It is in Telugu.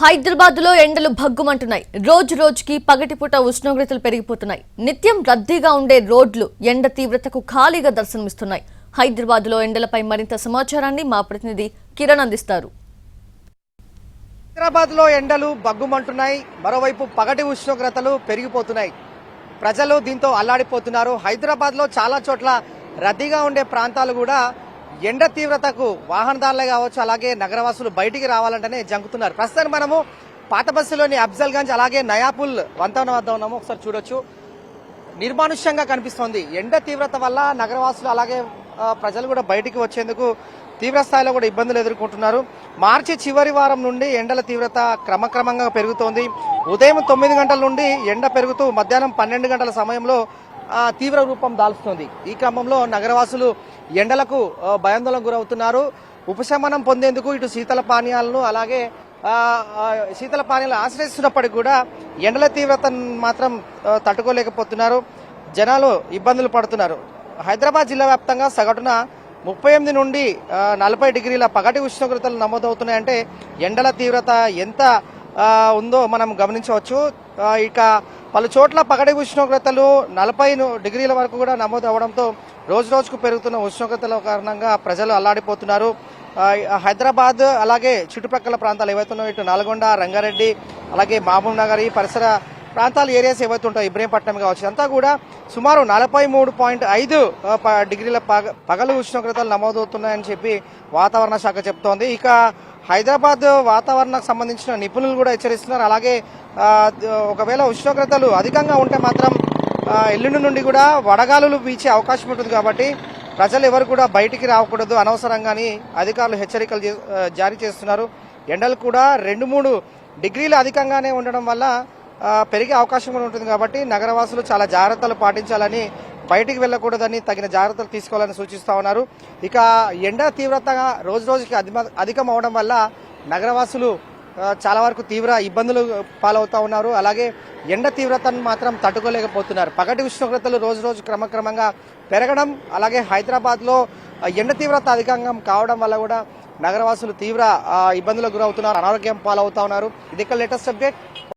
హైదరాబాద్ లో ఎండలు భగ్గుమంటున్నాయి. రోజు రోజుకి పగటిపూట ఉష్ణోగ్రతలు పెరిగిపోతున్నాయి. నిత్యం రద్దీగా ఉండే రోడ్లు ఎండ తీవ్రతకు ఖాళీగా దర్శనమిస్తున్నాయి. హైదరాబాద్ లో ఎండలపై మరింత సమాచారాన్ని మా ప్రతినిధి కిరణ్ అందిస్తారు. హైదరాబాద్ లో ఎండలు భగ్గుమంటున్నాయి. మరోవైపు పగటి ఉష్ణోగ్రతలు పెరిగిపోతున్నాయి. ప్రజలు దీంతో అల్లాడిపోతున్నారు. హైదరాబాద్ లో చాలా చోట్ల రద్దీగా ఉండే ప్రాంతాలు కూడా ఎండ తీవ్రతకు వాహనదారులే కావచ్చు, అలాగే నగరవాసులు బయటికి రావాలంటేనే జంకుతున్నారు. ప్రస్తుతం మనము పాత బస్సులోని అఫ్జల్గంజ్ అలాగే నయాపుల్ వంతెన వద్ద ఉన్నాము. ఒకసారి చూడొచ్చు, నిర్మానుష్యంగా కనిపిస్తోంది. ఎండ తీవ్రత వల్ల నగరవాసులు అలాగే ప్రజలు కూడా బయటికి వచ్చేందుకు తీవ్ర స్థాయిలో కూడా ఇబ్బందులు ఎదుర్కొంటున్నారు. మార్చి చివరి వారం నుండి ఎండల తీవ్రత క్రమక్రమంగా పెరుగుతోంది. ఉదయం 9 గంటల నుండి ఎండ పెరుగుతూ మధ్యాహ్నం 12 గంటల సమయంలో తీవ్ర రూపం దాల్చుతోంది. ఈ క్రమంలో నగరవాసులు ఎండలకు భయాందోళనకు గురవుతున్నారు. ఉపశమనం పొందేందుకు ఇటు శీతల పానీయాలను అలాగే శీతల పానీయాలు ఆశ్రయిస్తున్నప్పటికీ కూడా ఎండల తీవ్రతను మాత్రం తట్టుకోలేకపోతున్నారు. జనాలు ఇబ్బందులు పడుతున్నారు. హైదరాబాద్ జిల్లా వ్యాప్తంగా సగటున 38 నుండి 40 డిగ్రీల పగటి ఉష్ణోగ్రతలు నమోదవుతున్నాయంటే ఎండల తీవ్రత ఎంత ఉందో మనం గమనించవచ్చు. ఇక పలు చోట్ల పగటి ఉష్ణోగ్రతలు 40 డిగ్రీల వరకు కూడా నమోదు అవడంతో రోజు రోజుకు పెరుగుతున్న ఉష్ణోగ్రతల కారణంగా ప్రజలు అల్లాడిపోతున్నారు. హైదరాబాద్ అలాగే చుట్టుపక్కల ప్రాంతాలు ఏవైతున్నాయో ఇటు నల్గొండ, రంగారెడ్డి అలాగే మహబూబ్ నగర్ ఈ పరిసర ప్రాంతాల ఏరియాస్ ఏవైతే ఉంటాయో ఇబ్రహీంపట్నం కావచ్చు, అంతా కూడా సుమారు 43.5 డిగ్రీల పగలు ఉష్ణోగ్రతలు నమోదవుతున్నాయని చెప్పి వాతావరణ శాఖ చెప్తోంది. ఇక హైదరాబాద్ వాతావరణకు సంబంధించిన నిపుణులు కూడా హెచ్చరిస్తున్నారు. అలాగే ఒకవేళ ఉష్ణోగ్రతలు అధికంగా ఉంటే మాత్రం ఎల్లుండి నుండి కూడా వడగాలులు వీచే అవకాశం ఉంటుంది. కాబట్టి ప్రజలు ఎవరు కూడా బయటికి రాకూడదు అనవసరంగాని అధికారులు హెచ్చరికలు జారీ చేస్తున్నారు. ఎండలు కూడా 2-3 డిగ్రీలు అధికంగానే ఉండడం వల్ల పెరిగే అవకాశం కూడా ఉంటుంది. కాబట్టి నగరవాసులు చాలా జాగ్రత్తలు పాటించాలని, బయటికి వెళ్లకూడదని తగిన జాగ్రత్తలు తీసుకోవాలని సూచిస్తా ఉన్నారు. ఇక ఎండ తీవ్రతగా రోజు రోజుకి అధికం అవడం వల్ల నగరవాసులు చాలా వరకు తీవ్ర ఇబ్బందులు పాలవుతా ఉన్నారు. అలాగే ఎండ తీవ్రతను మాత్రం తట్టుకోలేకపోతున్నారు. పగటి ఉష్ణోగ్రతలు రోజు రోజు క్రమక్రమంగా పెరగడం, అలాగే హైదరాబాద్ లో ఎండ తీవ్రత అధికంగా కావడం వల్ల కూడా నగరవాసులు తీవ్ర ఇబ్బందులకు గురవుతున్నారు, అనారోగ్యం పాలవుతా ఉన్నారు. ఇది లేటెస్ట్ అప్డేట్.